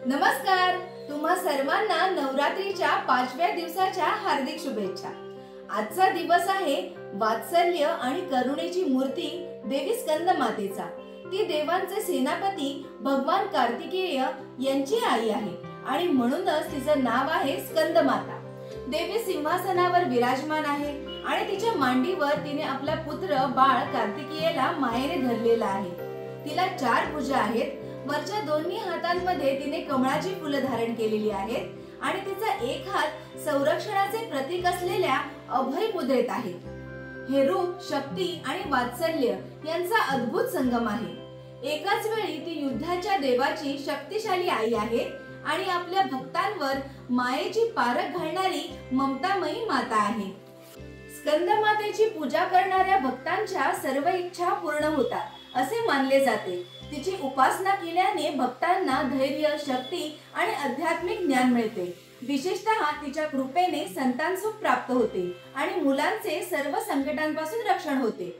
नमस्कार. तुम्हा सर्वांना नवरात्रीच्या 5व्या दिवसाच्या हार्दिक शुभेच्छा. आजचा दिवस आहे वात्सल्य आणि करुणेची मूर्ती देवी स्कंदमातेचा. ती देवांचे सेनापती भगवान कार्तिकेय यांची आई आहे आणि म्हणूनच तिचं नाव आहे स्कंदमाता. देवी सिंहासनावर विराजमान आहे आणि तिच्या मांडीवर तिने आपला पुत्र बाळ कार्तिकेयला मायेने धरलेला आहे. तिला 4 भुजा आहेत. वरच्या दोन्ही हातांमध्ये तिने कमळाची फुलं धारण केलेली आहेत आणि तिचा एक हात संरक्षणाचे प्रतीक असलेल्या अभय मुद्रेत आहे. हे रूप शक्ती आणि वात्सल्य यांचा अद्भुत संगम आहे. एकाच वेळी ती युद्धाच्या देवाची शक्तिशाली आई आहे आणि आपल्या भक्तांवर मायेची पारख घालणारी ममतामयी माता आहे. स्कंदमातेची पूजा करणाऱ्या भक्तांच्या सर्व इच्छा पूर्ण होतात असे मानले जाते. तिची उपासना केल्याने भक्तांना धैर्य, शक्ती आणि आध्यात्मिक ज्ञान मिळते. विशेषतः तिच्या कृपेने संतान सुख प्राप्त होते आणि मुलांचे सर्व संकटांपासून रक्षण होते.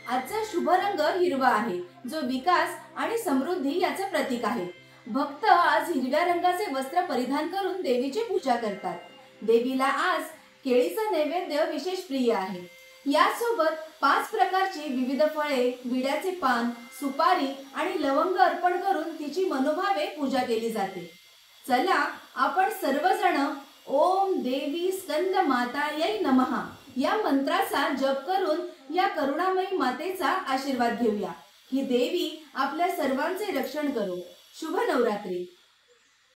आजचा शुभ रंग हिरवा आहे, जो विकास आणि समृद्धी याचे प्रतीक आहे. भक्त आज हिरव्या रंगाचे वस्त्र परिधान करून देवीची पूजा करतात. देवीला आज केळीचा नैवेद्य विशेष प्रिय आहे. यासोबत 5 प्रकारची विविध फळे, विड्याचे पान, सुपारी आणि लवंग अर्पण करून तिची मनोभावे पूजा केली जाते. चला आपण सर्वजण ओम देवी स्कंदमातायै नमः या मंत्राचा जप करून या करुणामयी मातेचा आशीर्वाद घेऊया. ही देवी आपल्या सर्वांचे रक्षण करो. शुभ नवरात्री.